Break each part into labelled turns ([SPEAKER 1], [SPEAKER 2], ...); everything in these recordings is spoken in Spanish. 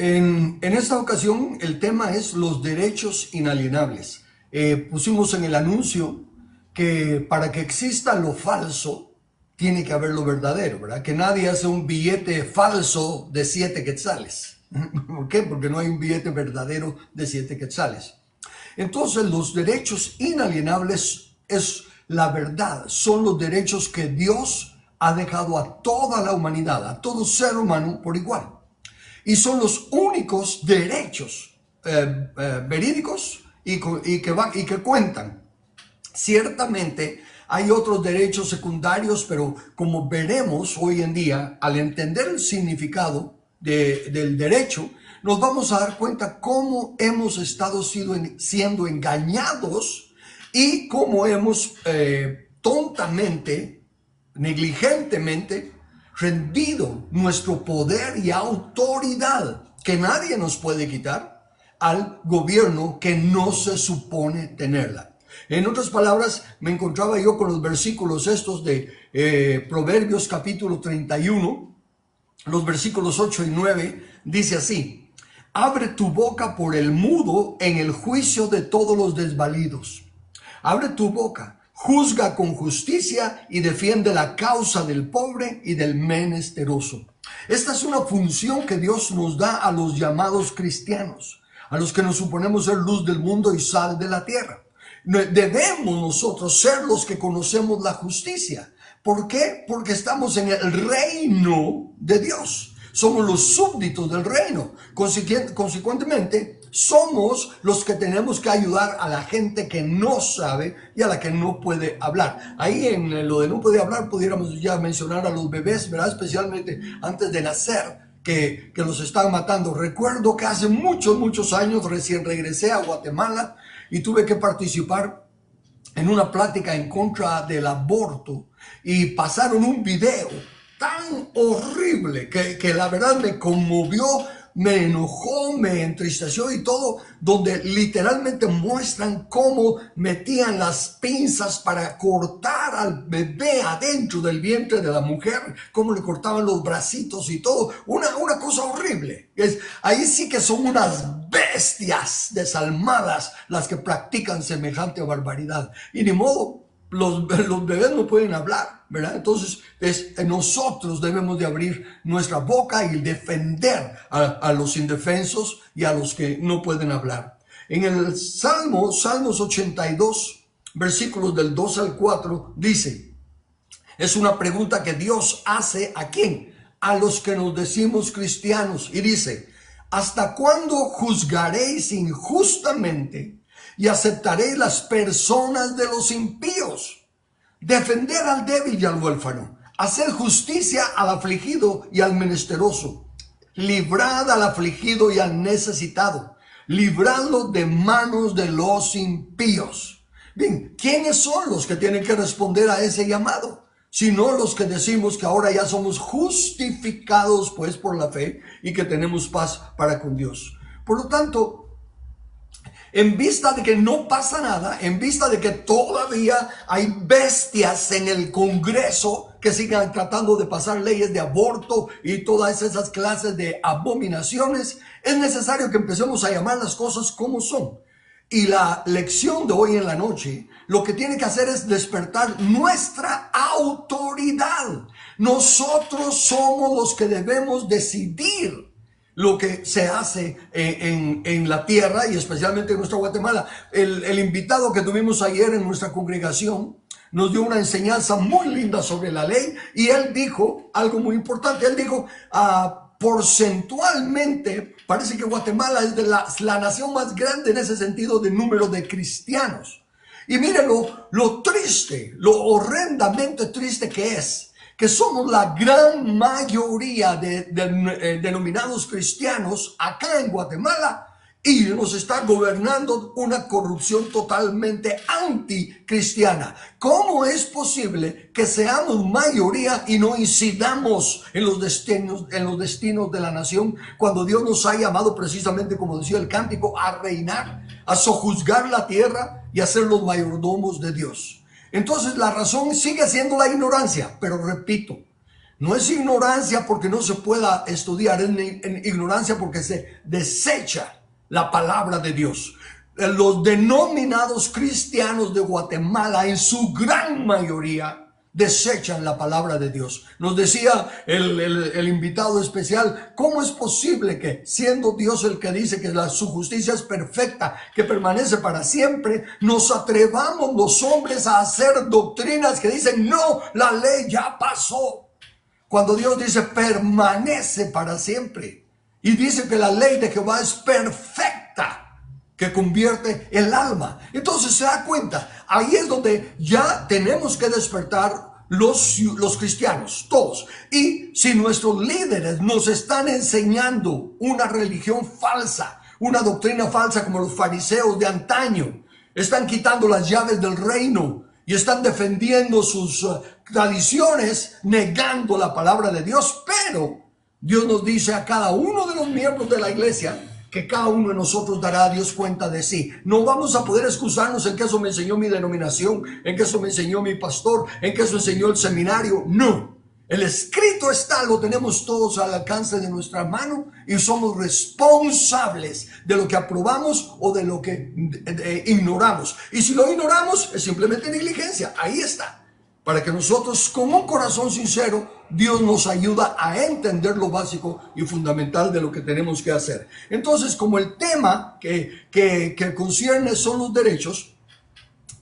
[SPEAKER 1] En esta ocasión el tema es los derechos inalienables. Pusimos en el anuncio que para que exista lo falso, tiene que haber lo verdadero, ¿verdad? Que nadie hace un billete falso de 7 quetzales. ¿Por qué? Porque no hay un billete verdadero de 7 quetzales. Entonces los derechos inalienables es la verdad, son los derechos que Dios ha dejado a toda la humanidad, a todo ser humano por igual. Y son los únicos derechos verídicos y que cuentan. Ciertamente hay otros derechos secundarios, pero como veremos hoy en día, al entender el significado del derecho, nos vamos a dar cuenta cómo hemos estado siendo engañados y cómo hemos tontamente, negligentemente, rendido nuestro poder y autoridad, que nadie nos puede quitar, al gobierno que no se supone tenerla. En otras palabras, me encontraba yo con los versículos estos de Proverbios capítulo 31, los versículos 8 y 9, dice así: abre tu boca por el mudo en el juicio de todos los desvalidos. Abre tu boca, juzga con justicia y defiende la causa del pobre y del menesteroso. Esta es una función que Dios nos da a los llamados cristianos, a los que nos suponemos ser luz del mundo y sal de la tierra. Debemos nosotros ser los que conocemos la justicia. ¿Por qué? Porque estamos en el reino de Dios. Somos los súbditos del reino. Consecuentemente, somos los que tenemos que ayudar a la gente que no sabe y a la que no puede hablar. Ahí en lo de no puede hablar, pudiéramos ya mencionar a los bebés, ¿verdad? Especialmente antes de nacer, que los están matando. Recuerdo que hace muchos años recién regresé a Guatemala y tuve que participar en una plática en contra del aborto y pasaron un video tan horrible que la verdad me conmovió, me enojó, me entristeció y todo, donde literalmente muestran cómo metían las pinzas para cortar al bebé adentro del vientre de la mujer, cómo le cortaban los bracitos y todo, una cosa horrible. Ahí sí que son unas bestias desalmadas las que practican semejante barbaridad. Y ni modo, los bebés no pueden hablar, ¿verdad? Entonces nosotros debemos de abrir nuestra boca y defender a los indefensos y a los que no pueden hablar. En el Salmos 82, versículos del 2 al 4, dice, es una pregunta que Dios hace ¿a quién? A los que nos decimos cristianos, y dice: ¿hasta cuándo juzgaréis injustamente y aceptaréis las personas de los impíos? Defender al débil y al huérfano, hacer justicia al afligido y al menesteroso, librad al afligido y al necesitado, libradlo de manos de los impíos. Bien, ¿quiénes son los que tienen que responder a ese llamado? Sino los que decimos que ahora ya somos justificados pues por la fe y que tenemos paz para con Dios. Por lo tanto, en vista de que no pasa nada, en vista de que todavía hay bestias en el Congreso que sigan tratando de pasar leyes de aborto y todas esas clases de abominaciones, es necesario que empecemos a llamar las cosas como son. Y la lección de hoy en la noche lo que tiene que hacer es despertar nuestra autoridad. Nosotros somos los que debemos decidir lo que se hace en la tierra y especialmente en nuestra Guatemala. El invitado que tuvimos ayer en nuestra congregación nos dio una enseñanza muy linda sobre la ley y él dijo algo muy importante. Él dijo, porcentualmente, parece que Guatemala es de la nación más grande en ese sentido de número de cristianos. Y miren lo triste, lo horrendamente triste que es, que somos la gran mayoría de denominados cristianos acá en Guatemala y nos está gobernando una corrupción totalmente anticristiana. ¿Cómo es posible que seamos mayoría y no incidamos en los destinos de la nación cuando Dios nos ha llamado precisamente, como decía el cántico, a reinar, a sojuzgar la tierra y a ser los mayordomos de Dios? Entonces la razón sigue siendo la ignorancia, pero repito, No es ignorancia porque no se pueda estudiar, es ignorancia porque se desecha la palabra de Dios. Los denominados cristianos de Guatemala, en su gran mayoría, desechan la palabra de Dios. Nos decía el invitado especial, ¿cómo es posible que, siendo Dios el que dice que su justicia es perfecta, que permanece para siempre, nos atrevamos los hombres a hacer doctrinas que dicen, no, la ley ya pasó? Cuando Dios dice permanece para siempre y dice que la ley de Jehová es perfecta, que convierte el alma. Entonces se da cuenta, ahí es donde ya tenemos que despertar los cristianos, todos. Y si nuestros líderes nos están enseñando una religión falsa, una doctrina falsa como los fariseos de antaño, están quitando las llaves del reino y están defendiendo sus tradiciones, negando la palabra de Dios, pero Dios nos dice a cada uno de los miembros de la iglesia que cada uno de nosotros dará a Dios cuenta de sí. No vamos a poder excusarnos en que eso me enseñó mi denominación, en que eso me enseñó mi pastor, en que eso enseñó el seminario. No. El escrito está, lo tenemos todos al alcance de nuestra mano y somos responsables de lo que aprobamos o de lo que ignoramos. Y si lo ignoramos, es simplemente negligencia. Ahí está. Para que nosotros, con un corazón sincero, Dios nos ayuda a entender lo básico y fundamental de lo que tenemos que hacer. Entonces, como el tema que concierne son los derechos,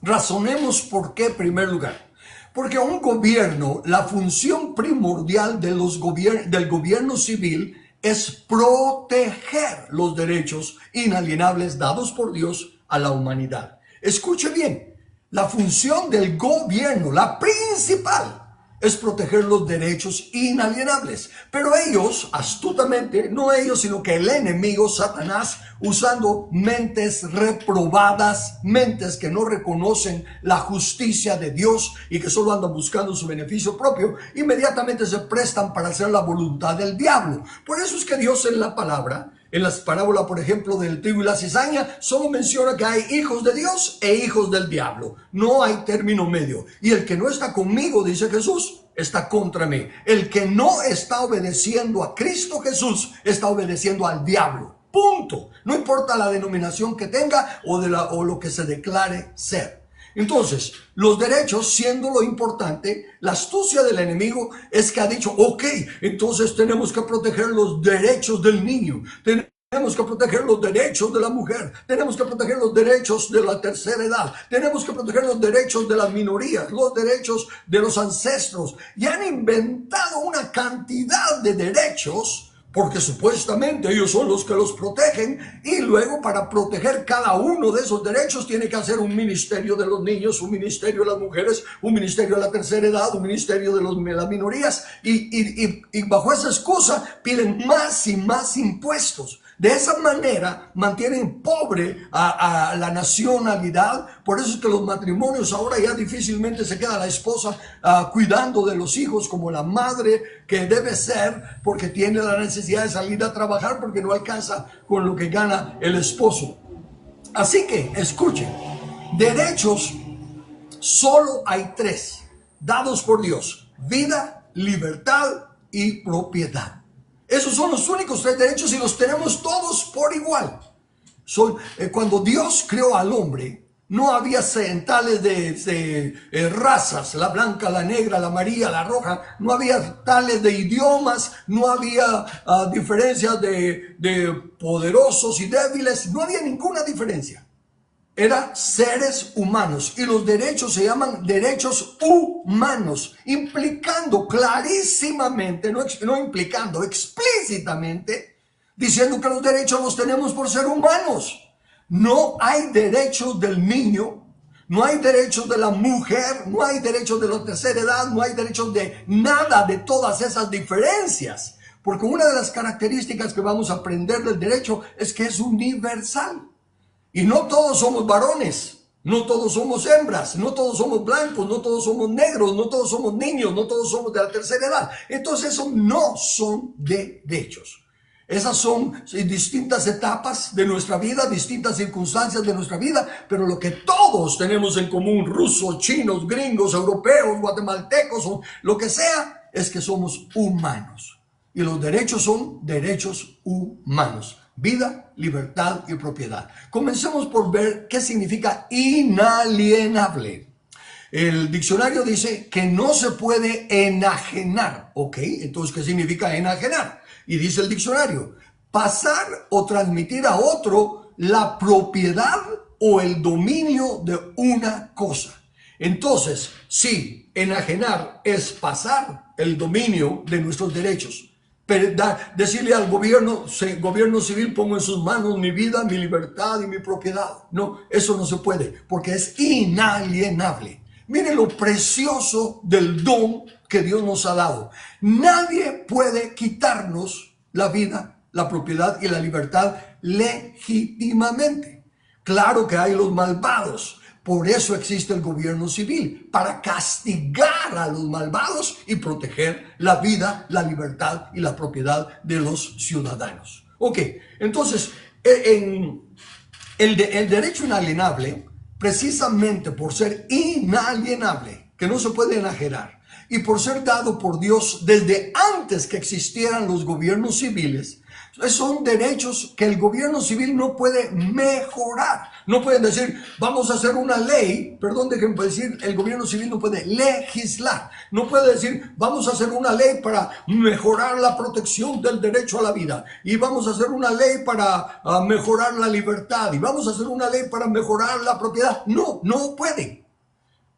[SPEAKER 1] razonemos por qué en primer lugar. Porque un gobierno, la función primordial del gobierno civil es proteger los derechos inalienables dados por Dios a la humanidad. Escuche bien, la función del gobierno, la principal, es proteger los derechos inalienables. Pero ellos, astutamente, no ellos, sino que el enemigo, Satanás, usando mentes reprobadas, mentes que no reconocen la justicia de Dios y que solo andan buscando su beneficio propio, inmediatamente se prestan para hacer la voluntad del diablo. Por eso es que Dios en la palabra, en las parábolas, por ejemplo, del trigo y la cizaña, solo menciona que hay hijos de Dios e hijos del diablo. No hay término medio. Y el que no está conmigo, dice Jesús, está contra mí. El que no está obedeciendo a Cristo Jesús, está obedeciendo al diablo. Punto. No importa la denominación que tenga o lo que se declare ser. Entonces, los derechos, siendo lo importante, la astucia del enemigo es que ha dicho, ok, entonces tenemos que proteger los derechos del niño, tenemos que proteger los derechos de la mujer, tenemos que proteger los derechos de la tercera edad, tenemos que proteger los derechos de las minorías, los derechos de los ancestros. Y han inventado una cantidad de derechos porque supuestamente ellos son los que los protegen, y luego para proteger cada uno de esos derechos tiene que hacer un ministerio de los niños, un ministerio de las mujeres, un ministerio de la tercera edad, un ministerio de las minorías, y bajo esa excusa piden más y más impuestos. De esa manera mantienen pobre a la nacionalidad. Por eso es que los matrimonios ahora ya difícilmente se queda la esposa cuidando de los hijos como la madre que debe ser, porque tiene la necesidad de salir a trabajar porque no alcanza con lo que gana el esposo. Así que, escuchen, derechos solo hay tres, dados por Dios: vida, libertad y propiedad. Esos son los únicos tres derechos y los tenemos todos por igual. Cuando Dios creó al hombre, no había tales de razas, la blanca, la negra, la amarilla, la roja. No había tales de idiomas, no había diferencias de poderosos y débiles. No había ninguna diferencia. Eran seres humanos y los derechos se llaman derechos humanos, implicando clarísimamente, no implicando, explícitamente, diciendo que los derechos los tenemos por ser humanos. No hay derechos del niño, no hay derechos de la mujer, no hay derechos de la tercera edad, no hay derechos de nada de todas esas diferencias. Porque una de las características que vamos a aprender del derecho es que es universal. Y no todos somos varones, no todos somos hembras, no todos somos blancos, no todos somos negros, no todos somos niños, no todos somos de la tercera edad. Entonces esos no son derechos. Esas son distintas etapas de nuestra vida, distintas circunstancias de nuestra vida, pero lo que todos tenemos en común, rusos, chinos, gringos, europeos, guatemaltecos o lo que sea, es que somos humanos. Y los derechos son derechos humanos. Vida, libertad y propiedad. Comencemos por ver qué significa inalienable. El diccionario dice que no se puede enajenar. ¿Ok? Entonces, ¿qué significa enajenar? Y dice el diccionario, pasar o transmitir a otro la propiedad o el dominio de una cosa. Entonces, sí, enajenar es pasar el dominio de nuestros derechos. Decirle al gobierno civil, pongo en sus manos mi vida, mi libertad y mi propiedad. No, eso no se puede, porque es inalienable. Miren lo precioso del don que Dios nos ha dado. Nadie puede quitarnos la vida, la propiedad y la libertad legítimamente. Claro que hay los malvados. Por eso existe el gobierno civil, para castigar a los malvados y proteger la vida, la libertad y la propiedad de los ciudadanos. Ok, entonces, el derecho inalienable, precisamente por ser inalienable, que no se puede enajenar, y por ser dado por Dios desde antes que existieran los gobiernos civiles, son derechos que el gobierno civil no puede mejorar. No pueden decir, vamos a hacer una ley, perdón, déjenme decir, el gobierno civil no puede legislar. No puede decir, vamos a hacer una ley para mejorar la protección del derecho a la vida. Y vamos a hacer una ley para mejorar la libertad. Y vamos a hacer una ley para mejorar la propiedad. No, no pueden.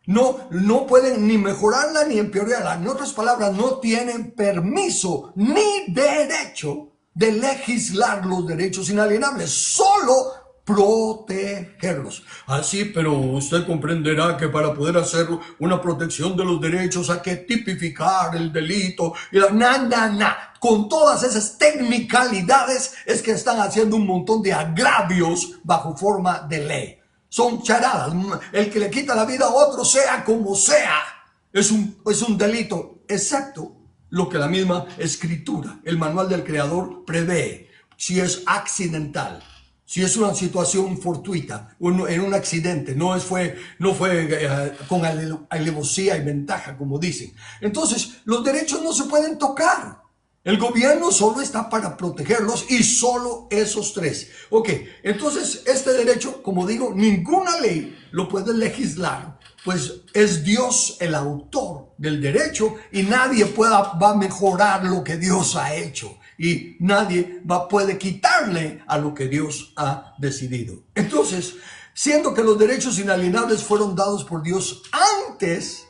[SPEAKER 1] No pueden ni mejorarla ni empeorarla. En otras palabras, no tienen permiso ni derecho de legislar los derechos inalienables, solo protegerlos. Así, pero usted comprenderá que para poder hacer una protección de los derechos hay que tipificar el delito. Con todas esas tecnicalidades es que están haciendo un montón de agravios bajo forma de ley. Son charadas. El que le quita la vida a otro, sea como sea, es un delito, excepto lo que la misma escritura, el manual del creador, prevé. Si es accidental, si es una situación fortuita, en un accidente, no fue con alevosía y ventaja, como dicen. Entonces, los derechos no se pueden tocar. El gobierno solo está para protegerlos y solo esos tres. Ok, entonces este derecho, como digo, ninguna ley lo puede legislar, pues es Dios el autor del derecho y nadie va a mejorar lo que Dios ha hecho y nadie puede quitarle a lo que Dios ha decidido. Entonces, siendo que los derechos inalienables fueron dados por Dios antes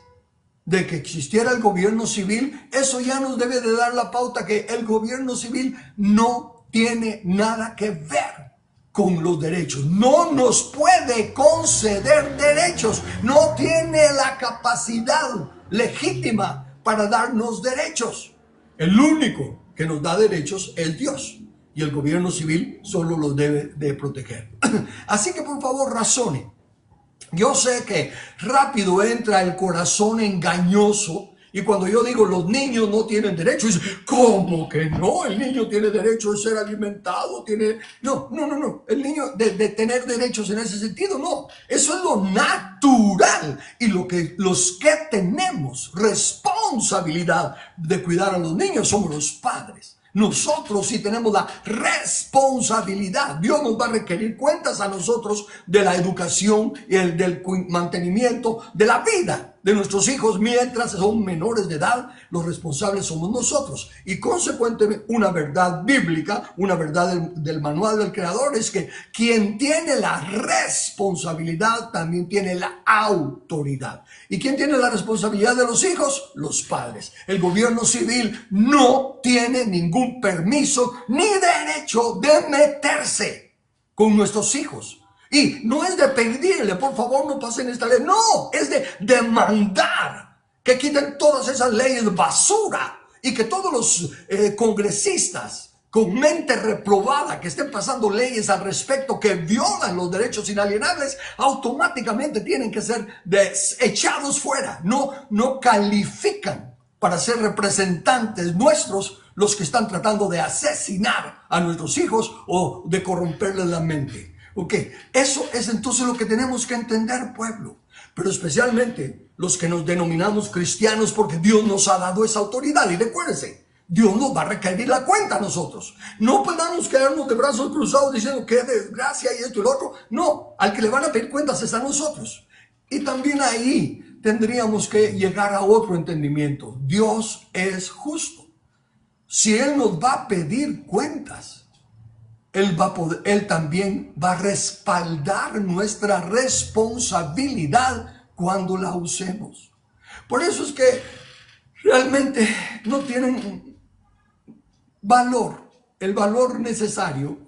[SPEAKER 1] de que existiera el gobierno civil, eso ya nos debe de dar la pauta que el gobierno civil no tiene nada que ver con los derechos. No nos puede conceder derechos. No tiene la capacidad legítima para darnos derechos. El único que nos da derechos es Dios. Y el gobierno civil solo los debe de proteger. Así que por favor razone. Yo sé que rápido entra el corazón engañoso y cuando yo digo los niños no tienen derecho, dice, ¿cómo que no? El niño tiene derecho de ser alimentado, No. El niño de tener derechos en ese sentido, no. Eso es lo natural y los que tenemos responsabilidad de cuidar a los niños somos los padres. Nosotros sí tenemos la responsabilidad. Dios nos va a requerir cuentas a nosotros de la educación y del mantenimiento de la vida de nuestros hijos mientras son menores de edad. Los responsables somos nosotros. Y consecuentemente, una verdad bíblica, una verdad del manual del creador es que quien tiene la responsabilidad también tiene la autoridad. ¿Y quién tiene la responsabilidad de los hijos? Los padres. El gobierno civil no tiene ningún permiso ni derecho de meterse con nuestros hijos. Y no es de pedirle, por favor no pasen esta ley. No, es de demandar que quiten todas esas leyes basura y que todos los congresistas con mente reprobada que estén pasando leyes al respecto que violan los derechos inalienables, automáticamente tienen que ser echados fuera. No califican para ser representantes nuestros los que están tratando de asesinar a nuestros hijos o de corromperles la mente. Ok, eso es entonces lo que tenemos que entender, pueblo. pero especialmente los que nos denominamos cristianos, porque Dios nos ha dado esa autoridad. Y recuérdense, Dios nos va a requerir la cuenta a nosotros. No podamos quedarnos de brazos cruzados diciendo qué desgracia y esto y lo otro. No, al que le van a pedir cuentas es a nosotros. Y también ahí tendríamos que llegar a otro entendimiento. Dios es justo. Si Él nos va a pedir cuentas, Él también va a respaldar nuestra responsabilidad cuando la usemos. Por eso es que realmente no tienen valor, el valor necesario.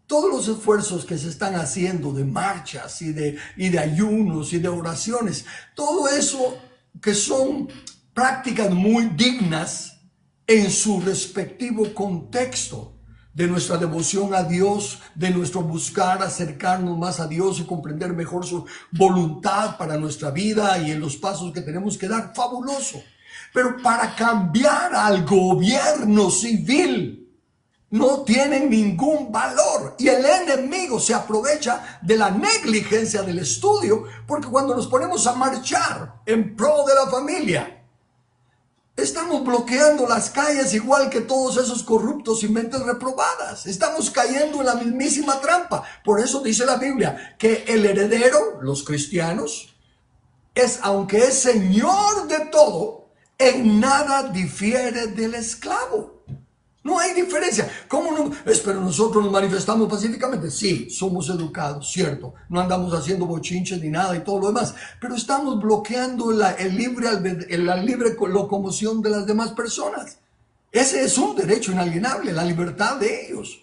[SPEAKER 1] Todos los esfuerzos que se están haciendo de marchas y de ayunos y de oraciones, todo eso que son prácticas muy dignas en su respectivo contexto de nuestra devoción a Dios, de nuestro buscar acercarnos más a Dios y comprender mejor su voluntad para nuestra vida y en los pasos que tenemos que dar, fabuloso. Pero para cambiar al gobierno civil no tienen ningún valor, y el enemigo se aprovecha de la negligencia del estudio, porque cuando nos ponemos a marchar en pro de la familia, estamos bloqueando las calles igual que todos esos corruptos y mentes reprobadas. Estamos cayendo en la mismísima trampa. Por eso dice la Biblia que el heredero, los cristianos, aunque es señor de todo, en nada difiere del esclavo. No hay diferencia. ¿Cómo no? Pero nosotros nos manifestamos pacíficamente. Sí, somos educados, cierto. No andamos haciendo bochinches ni nada y todo lo demás. Pero estamos bloqueando la libre locomoción de las demás personas. Ese es un derecho inalienable, la libertad de ellos.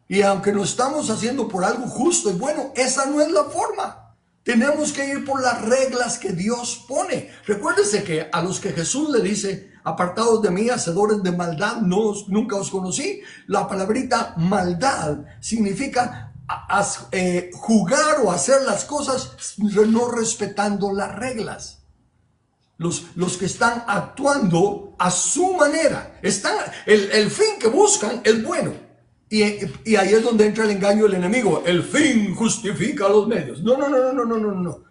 [SPEAKER 1] Y aunque lo estamos haciendo por algo justo y bueno, esa no es la forma. Tenemos que ir por las reglas que Dios pone. Recuérdese que a los que Jesús le dice, apartados de mí, hacedores de maldad, nunca os conocí. La palabrita maldad significa jugar o hacer las cosas no respetando las reglas. Los que están actuando a su manera, el fin que buscan es bueno. Y ahí es donde entra el engaño del enemigo. El fin justifica los medios. No.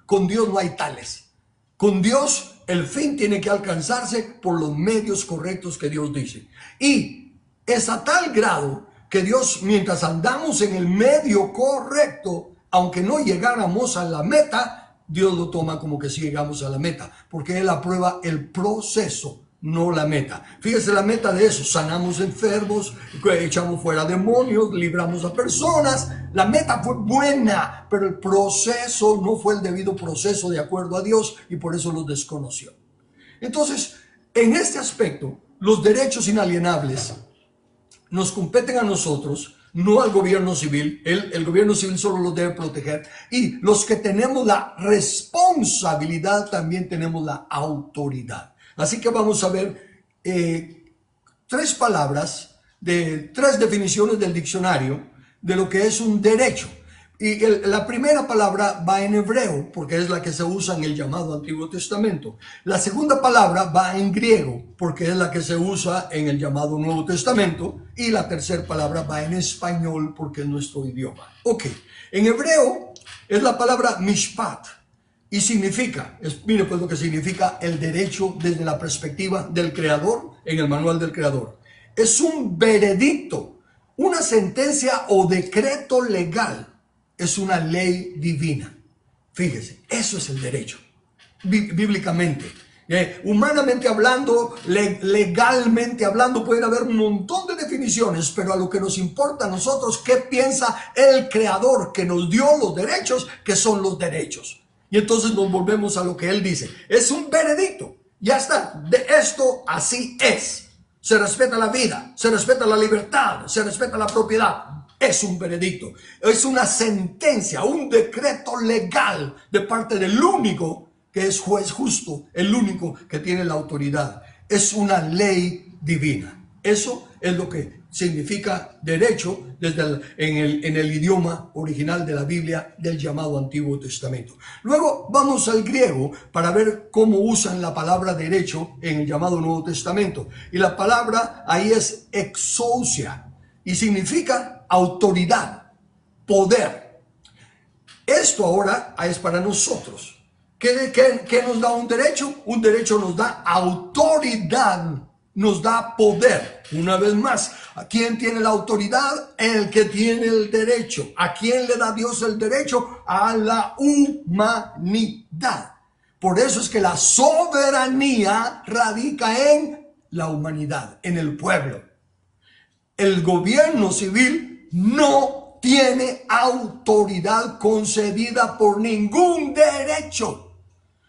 [SPEAKER 1] Con Dios no hay tales. Con Dios el fin tiene que alcanzarse por los medios correctos que Dios dice. Y es a tal grado que Dios, mientras andamos en el medio correcto, aunque no llegáramos a la meta, Dios lo toma como que sí llegamos a la meta, porque Él aprueba el proceso, no la meta. Fíjese la meta de eso: sanamos enfermos, echamos fuera demonios, libramos a personas. La meta fue buena, pero el proceso no fue el debido proceso de acuerdo a Dios, y por eso los desconoció. Entonces, en este aspecto, los derechos inalienables nos competen a nosotros, no al gobierno civil. El gobierno civil solo los debe proteger, y los que tenemos la responsabilidad también tenemos la autoridad. Así que vamos a ver tres palabras, tres definiciones del diccionario de lo que es un derecho. Y la primera palabra va en hebreo, porque es la que se usa en el llamado Antiguo Testamento. La segunda palabra va en griego, porque es la que se usa en el llamado Nuevo Testamento. Y la tercera palabra va en español, porque es nuestro idioma. Ok, en hebreo es la palabra mishpat. Y significa, mire pues lo que significa el derecho desde la perspectiva del Creador en el manual del Creador. Es un veredicto, una sentencia o decreto legal. Es una ley divina. Fíjese, eso es el derecho, bíblicamente. Humanamente hablando, legalmente hablando, pueden haber un montón de definiciones, pero a lo que nos importa a nosotros, ¿qué piensa el Creador que nos dio los derechos, que son los derechos? Y entonces nos volvemos a lo que Él dice. Es un veredicto. Ya está. De esto así es. Se respeta la vida, se respeta la libertad, se respeta la propiedad. Es un veredicto. Es una sentencia, un decreto legal de parte del único que es juez justo, el único que tiene la autoridad. Es una ley divina. Eso es lo que significa derecho en el idioma original de la Biblia del llamado Antiguo Testamento. Luego vamos al griego para ver cómo usan la palabra derecho en el llamado Nuevo Testamento. Y la palabra ahí es exousia y significa autoridad, poder. Esto ahora es para nosotros. ¿Qué nos da un derecho? Un derecho nos da autoridad, nos da poder. Una vez más, ¿a quién tiene la autoridad? El que tiene el derecho. ¿A quién le da Dios el derecho? A la humanidad. Por eso es que la soberanía radica en la humanidad, en el pueblo. El gobierno civil no tiene autoridad concedida por ningún derecho.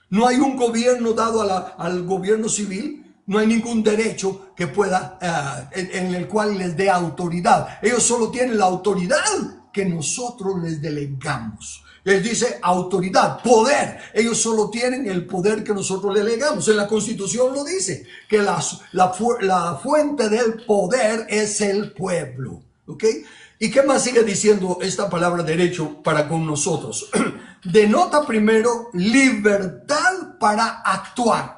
[SPEAKER 1] No hay un gobierno dado al gobierno civil, no hay ningún derecho que pueda, en el cual les dé autoridad. Ellos solo tienen la autoridad que nosotros les delegamos. Les dice autoridad, poder. Ellos solo tienen el poder que nosotros le delegamos. En la Constitución lo dice, que la fuente del poder es el pueblo. ¿Ok? ¿Y qué más sigue diciendo esta palabra derecho para con nosotros? Denota primero libertad para actuar.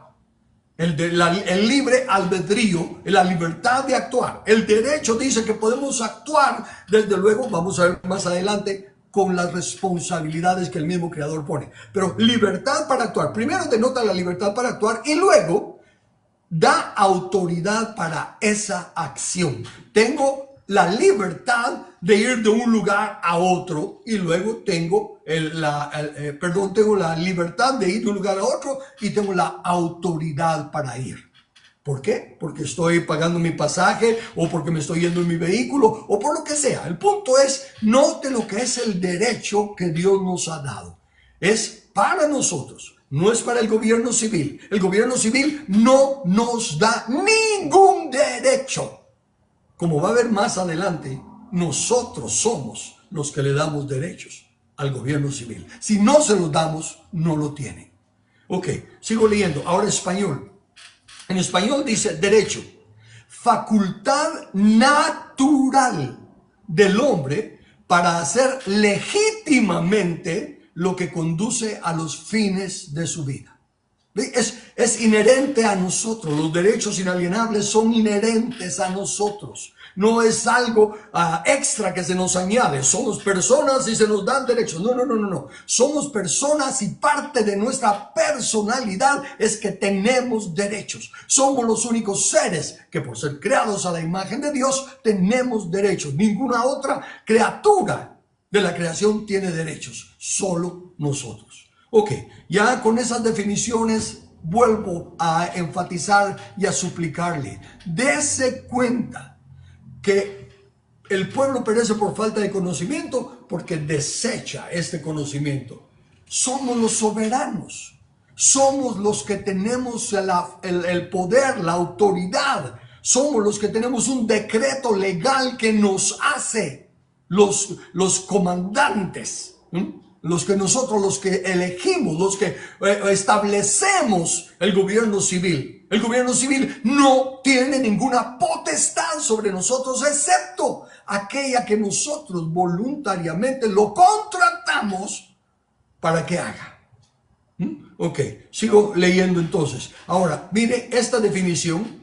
[SPEAKER 1] El libre albedrío, la libertad de actuar. El derecho dice que podemos actuar, desde luego, vamos a ver más adelante, con las responsabilidades que el mismo creador pone. Pero libertad para actuar. Primero denota la libertad para actuar y luego da autoridad para esa acción. Tengo la libertad de ir de un lugar a otro y luego tengo tengo la libertad de ir de un lugar a otro y tengo la autoridad para ir. ¿Por qué? Porque estoy pagando mi pasaje o porque me estoy yendo en mi vehículo o por lo que sea. El punto es, note lo que es el derecho que Dios nos ha dado. Es para nosotros, no es para el gobierno civil. El gobierno civil no nos da ningún derecho. Como va a ver más adelante, nosotros somos los que le damos derechos al gobierno civil. Si no se los damos, no lo tiene. Ok, sigo leyendo. Ahora español. En español dice derecho, facultad natural del hombre para hacer legítimamente lo que conduce a los fines de su vida. Es inherente a nosotros. Los derechos inalienables son inherentes a nosotros. No es algo extra que se nos añade. Somos personas y se nos dan derechos. No. Somos personas y parte de nuestra personalidad es que tenemos derechos. Somos los únicos seres que por ser creados a la imagen de Dios tenemos derechos. Ninguna otra criatura de la creación tiene derechos. Solo nosotros. Ok, ya con esas definiciones vuelvo a enfatizar y a suplicarle. Dese cuenta que el pueblo perece por falta de conocimiento porque desecha este conocimiento. Somos los soberanos. Somos los que tenemos el poder, la autoridad. Somos los que tenemos un decreto legal que nos hace los comandantes. Los que elegimos, los que establecemos el gobierno civil. El gobierno civil no tiene ninguna potestad sobre nosotros, excepto aquella que nosotros voluntariamente lo contratamos para que haga. Ok, sigo leyendo entonces. Ahora, mire esta definición.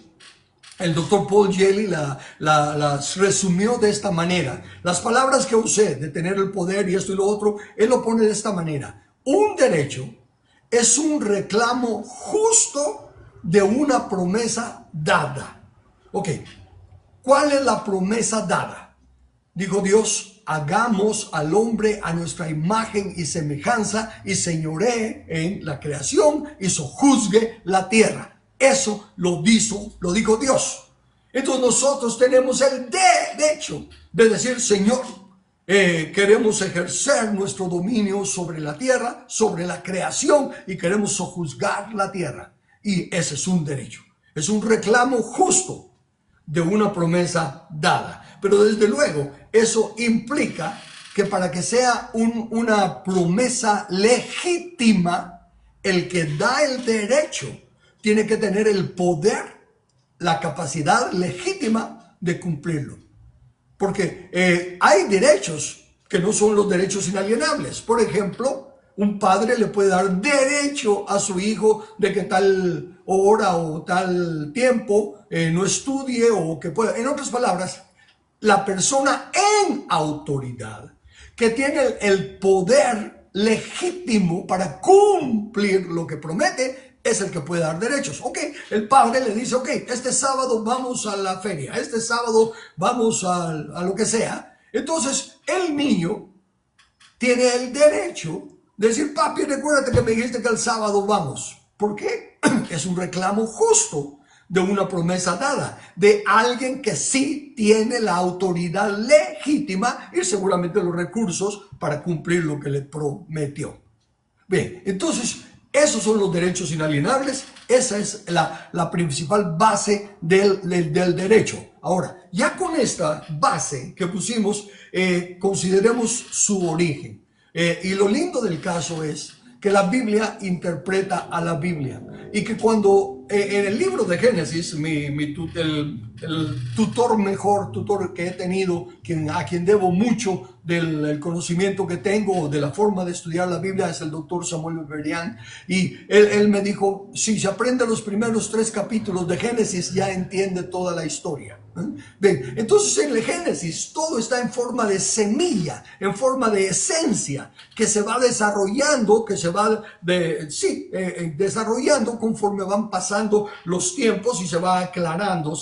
[SPEAKER 1] El doctor Paul Gelli la resumió de esta manera. Las palabras que usé de tener el poder y esto y lo otro, él lo pone de esta manera. Un derecho es un reclamo justo de una promesa dada. Ok, ¿cuál es la promesa dada? Dijo Dios, hagamos al hombre a nuestra imagen y semejanza y señoree en la creación y sojuzgue la tierra. Eso lo dijo Dios. Entonces nosotros tenemos el derecho de decir, Señor, queremos ejercer nuestro dominio sobre la tierra, sobre la creación y queremos sojuzgar la tierra. Y ese es un derecho. Es un reclamo justo de una promesa dada. Pero desde luego, eso implica que para que sea una promesa legítima, el que da el derecho tiene que tener el poder, la capacidad legítima de cumplirlo. Porque hay derechos que no son los derechos inalienables. Por ejemplo, un padre le puede dar derecho a su hijo de que tal hora o tal tiempo no estudie o que pueda. En otras palabras, la persona en autoridad que tiene el poder, legítimo para cumplir lo que promete es el que puede dar derechos. Ok, el padre le dice, ok, este sábado vamos a la feria, este sábado vamos a lo que sea. Entonces el niño tiene el derecho de decir, papi, recuérdate que me dijiste que el sábado vamos. ¿Por qué? Es un reclamo justo de una promesa dada, de alguien que sí tiene la autoridad legítima y seguramente los recursos para cumplir lo que le prometió. Bien, entonces esos son los derechos inalienables. Esa es la principal base del derecho. Ahora, ya con esta base que pusimos, consideremos su origen. Y lo lindo del caso es que la Biblia interpreta a la Biblia. Y que cuando en el libro de Génesis, el tutor que he tenido, a quien debo mucho del conocimiento que tengo, de la forma de estudiar la Biblia, es el doctor Samuel Berian. Y él me dijo, si se aprende los primeros 3 capítulos de Génesis, ya entiende toda la historia. Bien, entonces en el Génesis todo está en forma de semilla, en forma de esencia, que se va desarrollando, desarrollando conforme van pasando los tiempos y se va aclarando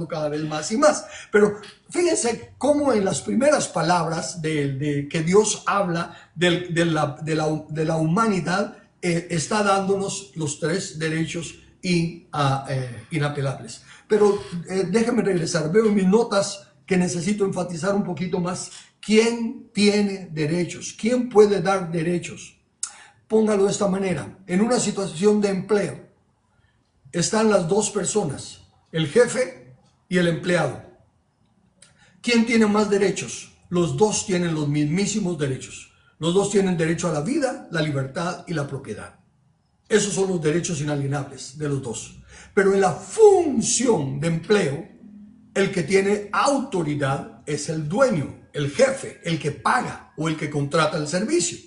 [SPEAKER 1] cada vez más y más. Pero fíjense cómo en las primeras palabras que Dios habla de la humanidad, está dándonos los 3 derechos inapelables. Pero déjenme regresar, veo en mis notas que necesito enfatizar un poquito más. ¿Quién tiene derechos? ¿Quién puede dar derechos? Póngalo de esta manera. En una situación de empleo están las 2 personas, el jefe y el empleado. ¿Quién tiene más derechos? Los 2 tienen los mismísimos derechos. Los 2 tienen derecho a la vida, la libertad y la propiedad. Esos son los derechos inalienables de los 2. Pero en la función de empleo, el que tiene autoridad es el dueño, el jefe, el que paga o el que contrata el servicio.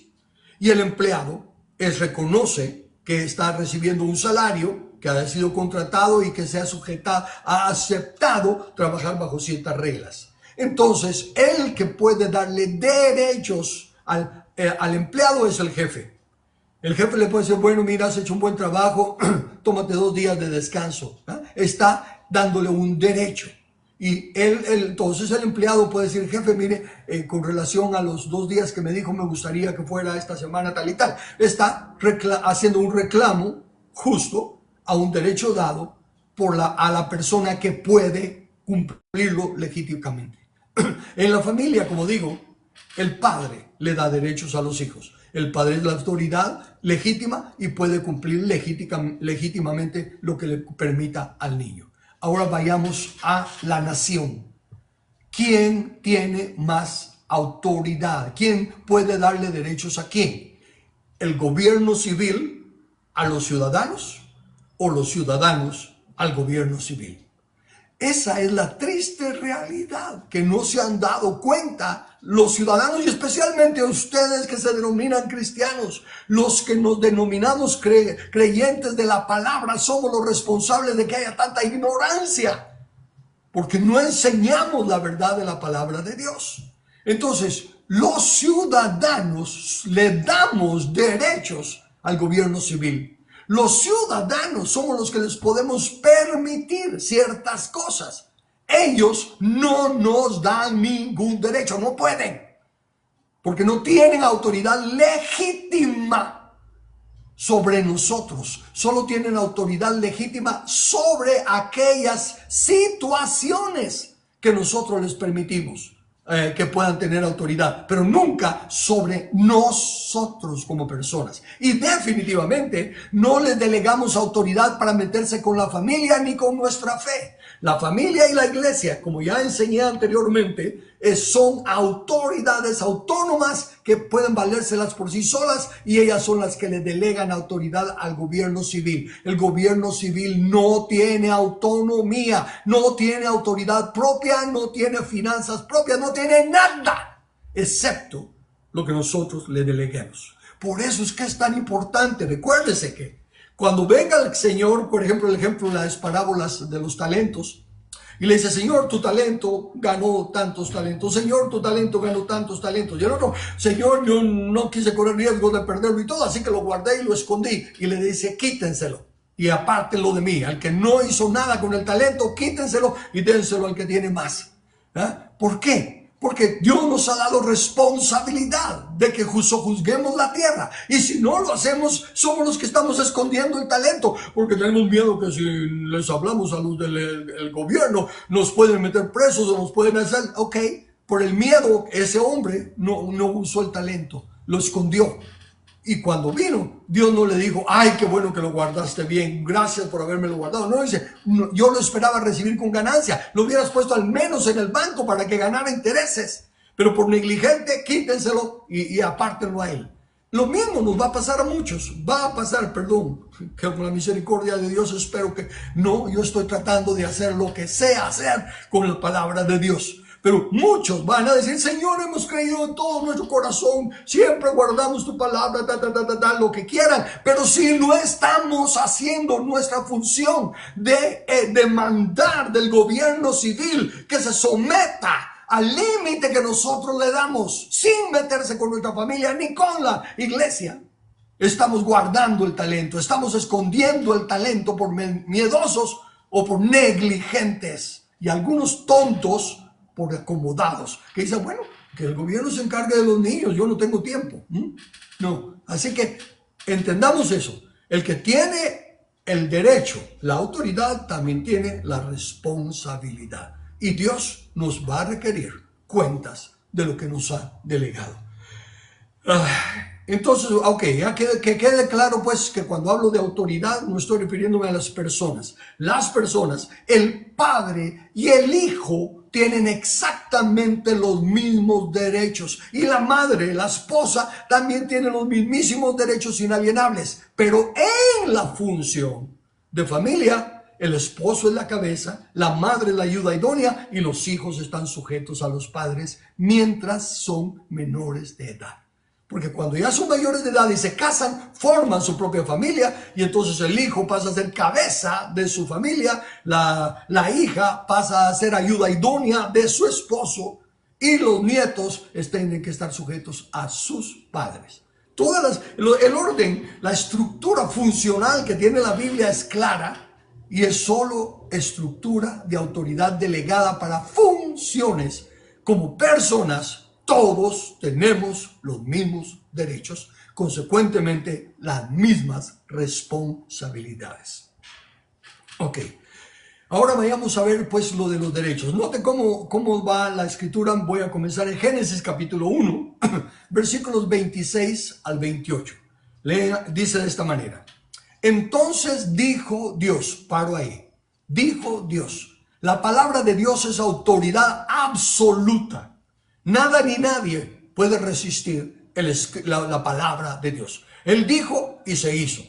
[SPEAKER 1] Y el empleado reconoce que está recibiendo un salario, que ha sido contratado y que ha aceptado trabajar bajo ciertas reglas. Entonces, el que puede darle derechos al empleado es el jefe. El jefe le puede decir, bueno, mira, has hecho un buen trabajo, tómate 2 días de descanso. Está dándole un derecho. Y entonces el empleado puede decir, jefe, mire, con relación a los 2 días que me dijo, me gustaría que fuera esta semana tal y tal. Está haciendo un reclamo justo a un derecho dado a la persona que puede cumplirlo legítimamente. En la familia, como digo, el padre le da derechos a los hijos. El padre es la autoridad legítima y puede cumplir legítimamente lo que le permita al niño. Ahora vayamos a la nación. ¿Quién tiene más autoridad? ¿Quién puede darle derechos a quién? ¿El gobierno civil a los ciudadanos o los ciudadanos al gobierno civil? Esa es la triste realidad que no se han dado cuenta los ciudadanos y especialmente ustedes que se denominan cristianos. Los que nos denominamos creyentes de la palabra somos los responsables de que haya tanta ignorancia, porque no enseñamos la verdad de la palabra de Dios. Entonces, los ciudadanos le damos derechos al gobierno civil. Los ciudadanos somos los que les podemos permitir ciertas cosas. Ellos no nos dan ningún derecho, no pueden, porque no tienen autoridad legítima sobre nosotros. Solo tienen autoridad legítima sobre aquellas situaciones que nosotros les permitimos que puedan tener autoridad, pero nunca sobre nosotros como personas. Y definitivamente no les delegamos autoridad para meterse con la familia ni con nuestra fe. La familia y la iglesia, como ya enseñé anteriormente, son autoridades autónomas que pueden valérselas por sí solas y ellas son las que le delegan autoridad al gobierno civil. El gobierno civil no tiene autonomía, no tiene autoridad propia, no tiene finanzas propias, no tiene nada, excepto lo que nosotros le deleguemos. Por eso es que es tan importante. Recuérdese que cuando venga el Señor, por ejemplo, el ejemplo de las parábolas de los talentos, Y le dice, Señor, tu talento ganó tantos talentos. Señor, tu talento ganó tantos talentos. Y el otro, Señor, yo no quise correr riesgo de perderlo y todo, así que lo guardé y lo escondí. Y le dice, quítenselo y apártenlo de mí. Al que no hizo nada con el talento, quítenselo y dénselo al que tiene más. ¿Por qué? Porque Dios nos ha dado responsabilidad de que juzguemos la tierra. Y si no lo hacemos, somos los que estamos escondiendo el talento. Porque tenemos miedo que si les hablamos a los del gobierno, nos pueden meter presos o nos pueden hacer. Ok, por el miedo, ese hombre no usó el talento, lo escondió. Y cuando vino, Dios no le dijo, ay, qué bueno que lo guardaste bien, gracias por habérmelo guardado. No, dice, no, yo lo esperaba recibir con ganancia. Lo hubieras puesto al menos en el banco para que ganara intereses. Pero por negligente, quítenselo y apártenlo a él. Lo mismo nos va a pasar a muchos. Va a pasar, perdón, que con la misericordia de Dios espero que no. Yo estoy tratando de hacer lo que sea hacer con la palabra de Dios. Pero muchos van a decir, Señor, hemos creído en todo nuestro corazón, siempre guardamos tu palabra, lo que quieran. Pero si no estamos haciendo nuestra función de demandar del gobierno civil que se someta al límite que nosotros le damos, sin meterse con nuestra familia ni con la iglesia, estamos guardando el talento, estamos escondiendo el talento por miedosos o por negligentes y algunos tontos por acomodados, que dicen, bueno, que el gobierno se encargue de los niños, yo no tengo tiempo. No, así que entendamos eso. El que tiene el derecho, la autoridad, también tiene la responsabilidad. Y Dios nos va a requerir cuentas de lo que nos ha delegado. Entonces, ok, ya que quede claro pues que cuando hablo de autoridad no estoy refiriéndome a las personas. Las personas, el padre y el hijo tienen exactamente los mismos derechos. Y la madre, la esposa, también tiene los mismísimos derechos inalienables. Pero en la función de familia, el esposo es la cabeza, la madre es la ayuda idónea y los hijos están sujetos a los padres mientras son menores de edad. Porque cuando ya son mayores de edad y se casan, forman su propia familia y entonces el hijo pasa a ser cabeza de su familia, la hija pasa a ser ayuda idónea de su esposo y los nietos tienen que estar sujetos a sus padres. El orden, la estructura funcional que tiene la Biblia es clara y es solo estructura de autoridad delegada para funciones como personas. Todos tenemos los mismos derechos, consecuentemente las mismas responsabilidades. Ok, ahora vayamos a ver pues lo de los derechos. Note cómo va la escritura. Voy a comenzar en Génesis capítulo 1, versículos 26 al 28. Dice de esta manera. Entonces dijo Dios, paro ahí, dijo Dios. La palabra de Dios es autoridad absoluta. Nada ni nadie puede resistir la palabra de Dios. Él dijo y se hizo.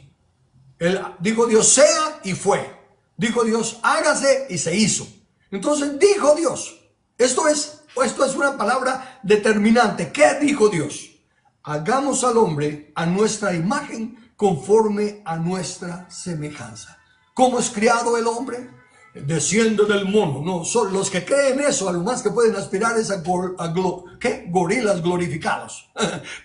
[SPEAKER 1] Él dijo Dios sea y fue. Dijo Dios hágase y se hizo. Entonces dijo Dios. Esto es una palabra determinante. ¿Qué dijo Dios? Hagamos al hombre a nuestra imagen conforme a nuestra semejanza. ¿Cómo es criado el hombre? Desciende del mono. No, son los que creen eso, a lo más que pueden aspirar es a gorilas glorificados.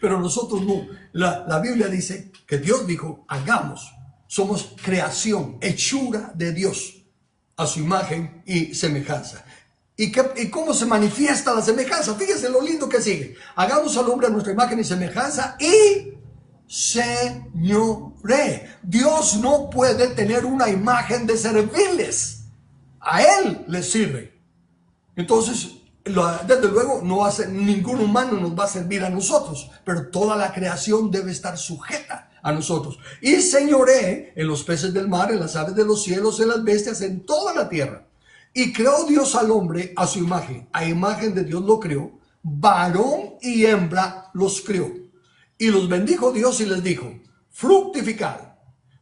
[SPEAKER 1] Pero nosotros no. La Biblia dice que Dios dijo, hagamos. Somos creación, hechura de Dios, a su imagen y semejanza. ¿Y cómo se manifiesta la semejanza? Fíjense lo lindo que sigue. Hagamos al hombre a nuestra imagen y semejanza y señoree. Dios no puede tener una imagen de servirles. A Él le sirve. Entonces, desde luego, ningún humano nos va a servir a nosotros, pero toda la creación debe estar sujeta a nosotros. Y señoree en los peces del mar, en las aves de los cielos, en las bestias, en toda la tierra. Y creó Dios al hombre a su imagen. A imagen de Dios lo creó. Varón y hembra los creó. Y los bendijo Dios y les dijo, fructificad,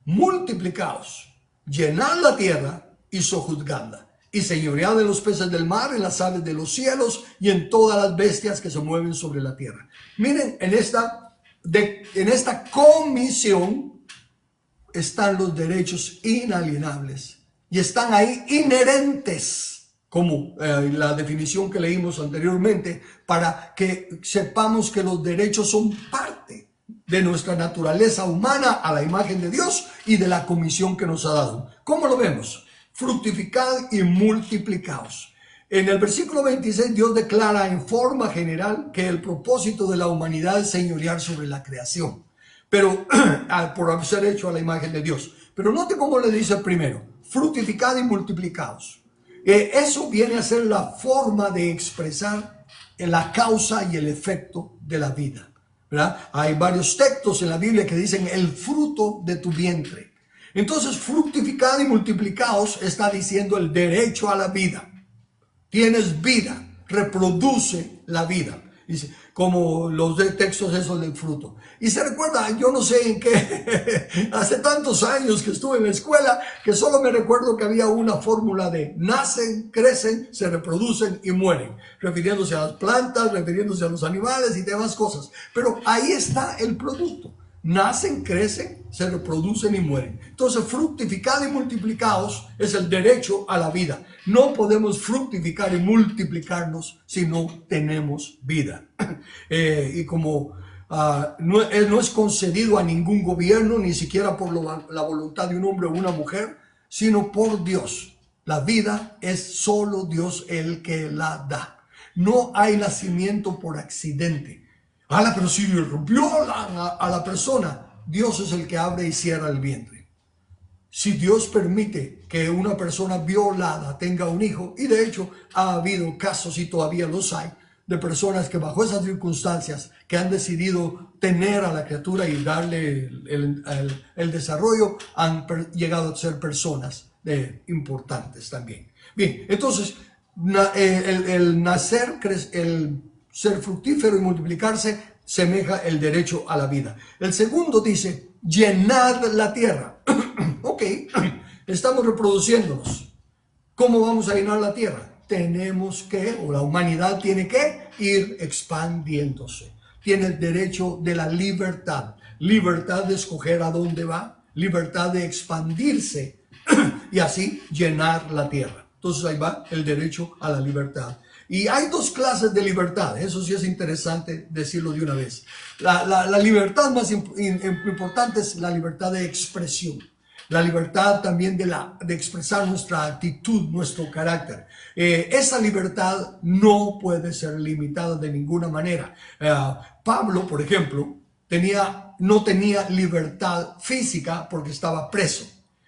[SPEAKER 1] multiplicaos, llenad la tierra y sojuzgadla, y señoread en los peces del mar, en las aves de los cielos y en todas las bestias que se mueven sobre la tierra. Miren, en esta comisión están los derechos inalienables y están ahí inherentes como la definición que leímos anteriormente, para que sepamos que los derechos son parte de nuestra naturaleza humana a la imagen de Dios y de la comisión que nos ha dado. ¿Cómo lo vemos? Fructificad y multiplicaos. En el versículo 26 Dios declara en forma general que el propósito de la humanidad es señorear sobre la creación, pero por ser hecho a la imagen de Dios. Pero note cómo le dice primero, fructificad y multiplicaos. Eso viene a ser la forma de expresar la causa y el efecto de la vida, ¿verdad? Hay varios textos en la Biblia que dicen el fruto de tu vientre. Entonces, fructificad y multiplicaos está diciendo el derecho a la vida. Tienes vida, reproduce la vida. Dice, como los de textos esos del fruto. Y se recuerda, yo no sé en qué, hace tantos años que estuve en la escuela, que solo me recuerdo que había una fórmula de nacen, crecen, se reproducen y mueren. Refiriéndose a las plantas, refiriéndose a los animales y demás cosas. Pero ahí está el producto. Nacen, crecen, se reproducen y mueren. Entonces, fructificad y multiplicaos es el derecho a la vida. No podemos fructificar y multiplicarnos si no tenemos vida. Y como no es concedido a ningún gobierno, ni siquiera por la voluntad de un hombre o una mujer, sino por Dios. La vida es solo Dios el que la da. No hay nacimiento por accidente. Pero si violan a la persona, Dios es el que abre y cierra el vientre. Si Dios permite que una persona violada tenga un hijo, y de hecho ha habido casos y todavía los hay, de personas que bajo esas circunstancias que han decidido tener a la criatura y darle el desarrollo, han llegado a ser personas importantes también. Bien, entonces el nacer, el ser fructífero y multiplicarse semeja el derecho a la vida. El segundo dice, llenad la tierra. Ok, estamos reproduciéndonos. ¿Cómo vamos a llenar la tierra? Tenemos que, o la humanidad tiene que ir expandiéndose. Tiene el derecho de la libertad. Libertad de escoger a dónde va. Libertad de expandirse y así llenar la tierra. Entonces ahí va el derecho a la libertad. Y hay dos clases de libertad, eso sí es interesante decirlo de una vez. La libertad más importante es la libertad de expresión. La libertad también de expresar nuestra actitud, nuestro carácter. Esa libertad no puede ser limitada de ninguna manera. Pablo, por ejemplo, no tenía libertad física porque estaba preso.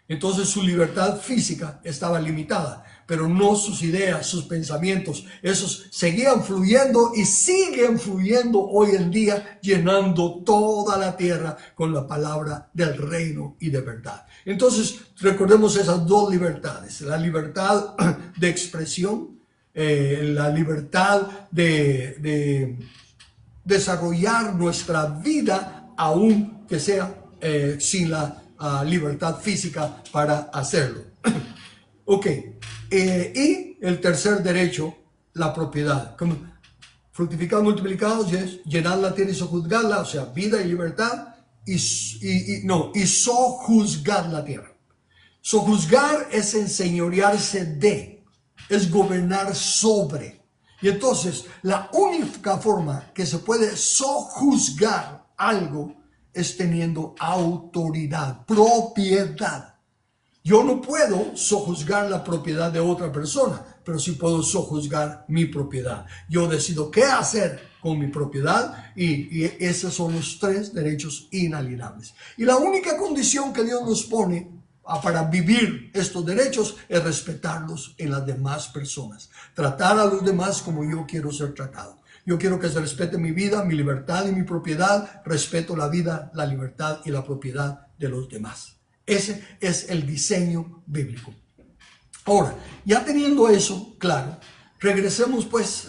[SPEAKER 1] Entonces su libertad física estaba limitada, pero no sus ideas, sus pensamientos. Esos seguían fluyendo y siguen fluyendo hoy en día, llenando toda la tierra con la palabra del reino y de verdad. Entonces recordemos esas dos libertades, la libertad de expresión, la libertad de desarrollar nuestra vida, aun que sea sin la libertad física para hacerlo. Ok, y el tercer derecho, la propiedad. Como fructificados, multiplicados, es llenar la tierra y sojuzgarla, o sea, vida y libertad, y sojuzgar la tierra. Sojuzgar es enseñorearse de, es gobernar sobre. Y entonces, la única forma que se puede sojuzgar algo es teniendo autoridad, propiedad. Yo no puedo sojuzgar la propiedad de otra persona, pero sí puedo sojuzgar mi propiedad. Yo decido qué hacer con mi propiedad y esos son los tres derechos inalienables. Y la única condición que Dios nos pone para vivir estos derechos es respetarlos en las demás personas. Tratar a los demás como yo quiero ser tratado. Yo quiero que se respete mi vida, mi libertad y mi propiedad. Respeto la vida, la libertad y la propiedad de los demás. Ese es el diseño bíblico. Ahora, ya teniendo eso claro, regresemos pues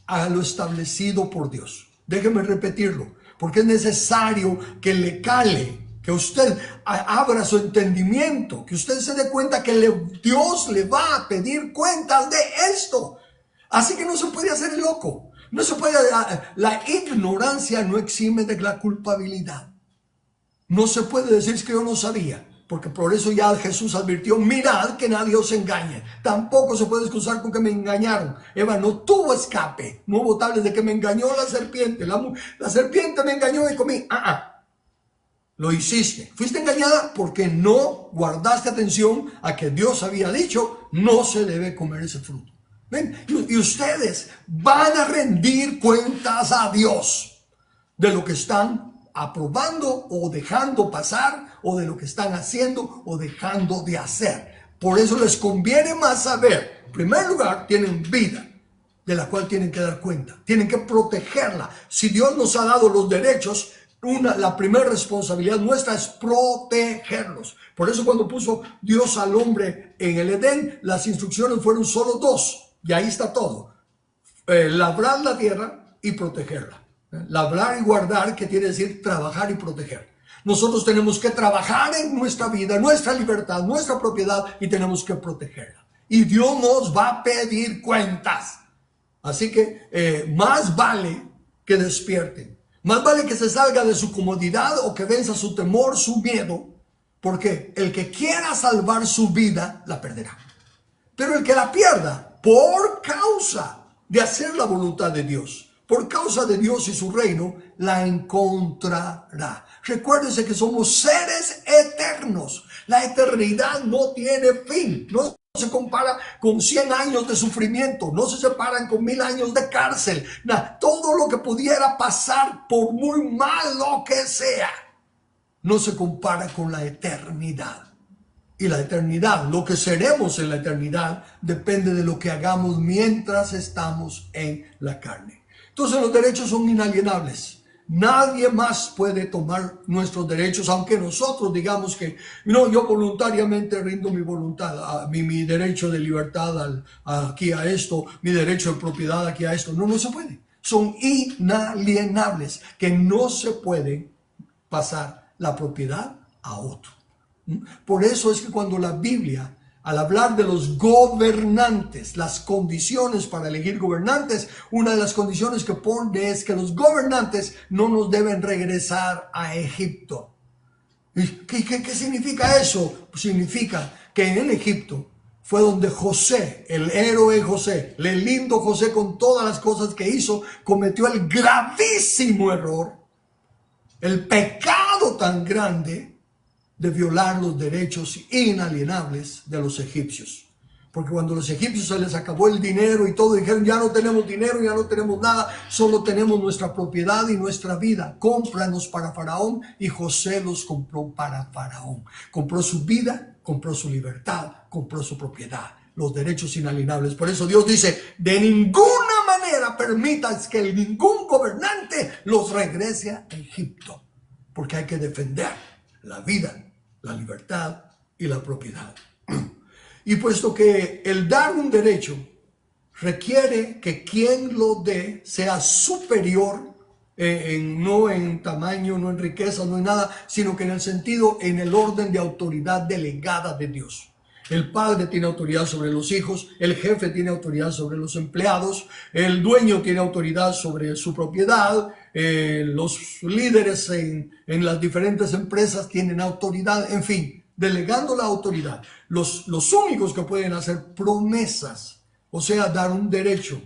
[SPEAKER 1] a lo establecido por Dios. Déjeme repetirlo, porque es necesario que le cale, que usted abra su entendimiento, que usted se dé cuenta que Dios le va a pedir cuentas de esto. Así que no se puede hacer el loco. No se puede, la ignorancia no exime de la culpabilidad. No se puede decir que yo no sabía. porque por eso ya Jesús advirtió, mirad que nadie os engañe. Tampoco se puede excusar con que me engañaron. Eva no tuvo escape. No hubo tal de que me engañó la serpiente. La serpiente me engañó y comí. Lo hiciste. Fuiste engañada porque no guardaste atención a que Dios había dicho, no se debe comer ese fruto. ¿Ven? Y ustedes van a rendir cuentas a Dios de lo que están aprobando o dejando pasar, o de lo que están haciendo o dejando de hacer. Por eso les conviene más saber. En primer lugar, tienen vida de la cual tienen que dar cuenta. Tienen que protegerla. Si Dios nos ha dado los derechos, la primera responsabilidad nuestra es protegerlos. Por eso cuando puso Dios al hombre en el Edén, las instrucciones fueron solo dos. Y ahí está todo. Labrar la tierra y protegerla. Labrar y guardar, que quiere decir trabajar y proteger. Nosotros tenemos que trabajar en nuestra vida, nuestra libertad, nuestra propiedad, y tenemos que protegerla. Y Dios nos va a pedir cuentas. Así que más vale que despierten. Más vale que se salga de su comodidad o que venza su temor, su miedo. Porque el que quiera salvar su vida, la perderá. Pero el que la pierda por causa de hacer la voluntad de Dios, por causa de Dios y su reino, la encontrará. Recuérdense que somos seres eternos. La eternidad no tiene fin. No se compara con 100 años de sufrimiento. No se separan con 1000 años de cárcel. Todo lo que pudiera pasar, por muy malo que sea, no se compara con la eternidad. Y la eternidad, lo que seremos en la eternidad, depende de lo que hagamos mientras estamos en la carne. Entonces los derechos son inalienables. Nadie más puede tomar nuestros derechos, aunque nosotros digamos que no, yo voluntariamente rindo mi voluntad, mi derecho de libertad aquí a esto, mi derecho de propiedad aquí a esto. No, no se puede. Son inalienables, que no se puede pasar la propiedad a otro. Por eso es que cuando la Biblia, al hablar de los gobernantes, las condiciones para elegir gobernantes, una de las condiciones que pone es que los gobernantes no nos deben regresar a Egipto. ¿Qué significa eso? Pues significa que en Egipto fue donde José, el héroe José, el lindo José con todas las cosas que hizo, cometió el gravísimo error, el pecado tan grande de violar los derechos inalienables de los egipcios. Porque cuando los egipcios se les acabó el dinero y todo, dijeron, ya no tenemos dinero, ya no tenemos nada, solo tenemos nuestra propiedad y nuestra vida. Cómpranos para Faraón. Y José los compró para Faraón. Compró su vida, compró su libertad, compró su propiedad, los derechos inalienables. Por eso Dios dice, de ninguna manera permitas que ningún gobernante los regrese a Egipto. Porque hay que defender la vida, la libertad y la propiedad. Y puesto que el dar un derecho requiere que quien lo dé sea superior, no en tamaño, no en riqueza, no en nada, sino que en el sentido, en el orden de autoridad delegada de Dios. El padre tiene autoridad sobre los hijos, el jefe tiene autoridad sobre los empleados, el dueño tiene autoridad sobre su propiedad, los líderes en las diferentes empresas tienen autoridad, en fin, delegando la autoridad. Los únicos que pueden hacer promesas, o sea, dar un derecho.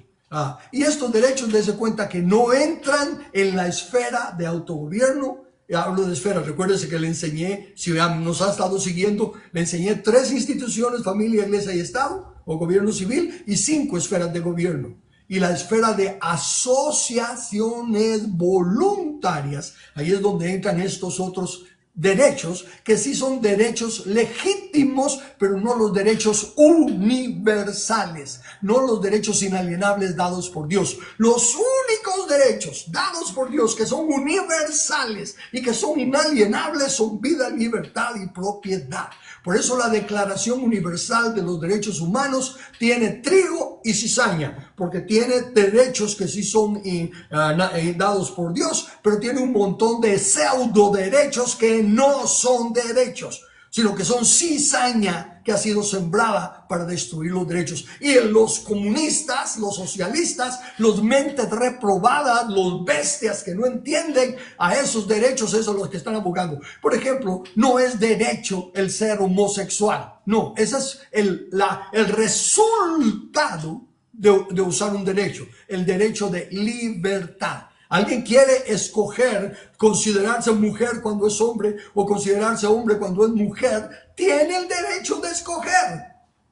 [SPEAKER 1] Y estos derechos, dense cuenta que no entran en la esfera de autogobierno. Hablo de esferas, recuérdense que le enseñé, si nos ha estado siguiendo, le enseñé 3 instituciones, familia, iglesia y Estado, o gobierno civil, y 5 esferas de gobierno. Y la esfera de asociaciones voluntarias, ahí es donde entran estos otros derechos, que sí son derechos legítimos, pero no los derechos universales, no los derechos inalienables dados por Dios. Los únicos derechos dados por Dios que son universales y que son inalienables son vida, libertad y propiedad. Por eso la Declaración Universal de los Derechos Humanos tiene trigo y cizaña, porque tiene derechos que sí son dados por Dios, pero tiene un montón de pseudo derechos que no son derechos. sino que son cizaña que ha sido sembrada para destruir los derechos. Y los comunistas, los socialistas, los mentes reprobadas, los bestias que no entienden a esos derechos, esos son los que están abogando. Por ejemplo, no es derecho el ser homosexual. No, ese es el resultado de usar un derecho, el derecho de libertad. Alguien quiere escoger considerarse mujer cuando es hombre o considerarse hombre cuando es mujer, tiene el derecho de escoger,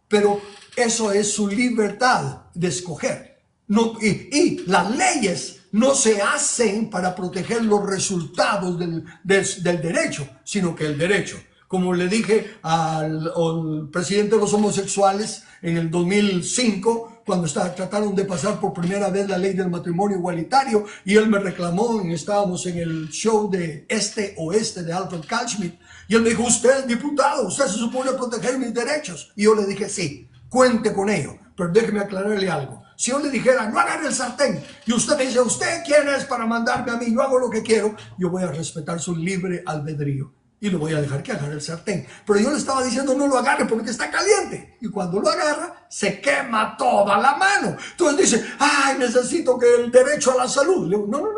[SPEAKER 1] pero eso es su libertad de escoger. No, y las leyes no se hacen para proteger los resultados del derecho, sino que el derecho. Como le dije al presidente de los homosexuales en el 2005, cuando trataron de pasar por primera vez la ley del matrimonio igualitario, y él me reclamó, estábamos en el show de Este-Oeste de Alfred Kalschmidt, y él me dijo, usted es diputado, usted se supone proteger mis derechos. Y yo le dije, sí, cuente con ello, pero déjeme aclararle algo. Si yo le dijera, no agarre el sartén, y usted me dice, ¿usted quién es para mandarme a mí? Yo hago lo que quiero, yo voy a respetar su libre albedrío. Y lo voy a dejar que agarre el sartén. Pero yo le estaba diciendo no lo agarre porque está caliente. Y cuando lo agarra, se quema toda la mano. Entonces dice, ay, necesito que el derecho a la salud. Le digo, no.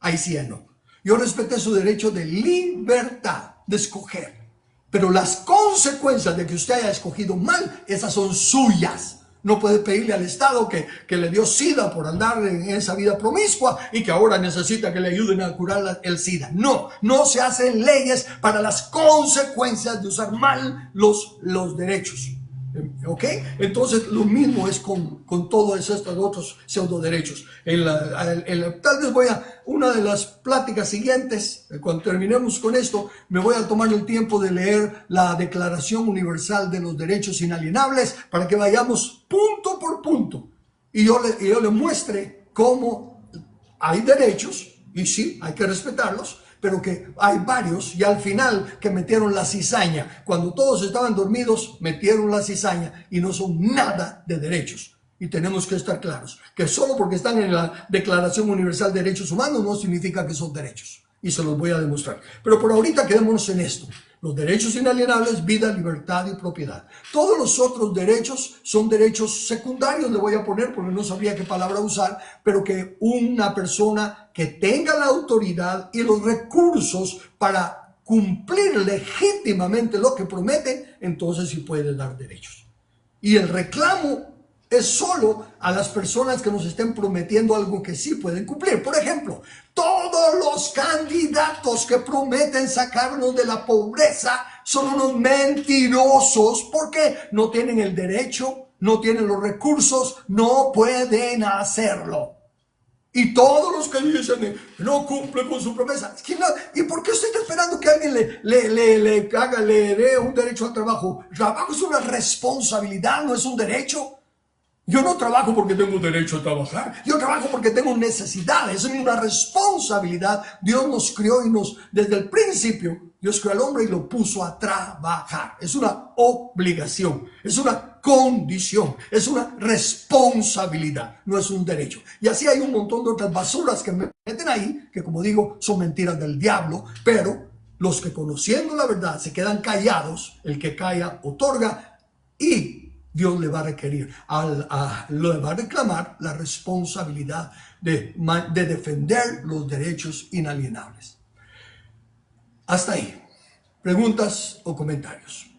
[SPEAKER 1] Ahí sí no. Yo respeté su derecho de libertad, de escoger. Pero las consecuencias de que usted haya escogido mal, esas son suyas. No puede pedirle al Estado que le dio SIDA por andar en esa vida promiscua y que ahora necesita que le ayuden a curar el SIDA. No se hacen leyes para las consecuencias de usar mal los derechos. ¿Ok? Entonces lo mismo es con todos estos otros pseudo derechos. Tal vez una de las pláticas siguientes, cuando terminemos con esto, me voy a tomar el tiempo de leer la Declaración Universal de los Derechos Inalienables para que vayamos punto por punto y yo le muestre cómo hay derechos, y sí, hay que respetarlos, pero que hay varios, y al final que metieron la cizaña. Cuando todos estaban dormidos, metieron la cizaña y no son nada de derechos. Y tenemos que estar claros, que solo porque están en la Declaración Universal de Derechos Humanos no significa que son derechos. Y se los voy a demostrar. Pero por ahorita quedémonos en esto. Los derechos inalienables, vida, libertad y propiedad. Todos los otros derechos son derechos secundarios, le voy a poner porque no sabría qué palabra usar, pero que una persona que tenga la autoridad y los recursos para cumplir legítimamente lo que promete, entonces sí puede dar derechos. Y el reclamo es solo a las personas que nos estén prometiendo algo que sí pueden cumplir. Por ejemplo, todos los candidatos que prometen sacarnos de la pobreza son unos mentirosos porque no tienen el derecho, no tienen los recursos, no pueden hacerlo. Y todos los que dicen no cumplen con su promesa. ¿Y por qué usted está esperando que alguien le dé un derecho al trabajo? El trabajo es una responsabilidad, no es un derecho. Yo no trabajo porque tengo derecho a trabajar. Yo trabajo porque tengo necesidades. Es una responsabilidad. Dios nos crió desde el principio, Dios creó al hombre y lo puso a trabajar. Es una obligación. Es una condición. Es una responsabilidad. No es un derecho. Y así hay un montón de otras basuras que me meten ahí, que como digo, son mentiras del diablo. Pero los que conociendo la verdad se quedan callados, el que calla otorga, y Dios le va a requerir, le va a reclamar la responsabilidad de defender los derechos inalienables. Hasta ahí. ¿Preguntas o comentarios?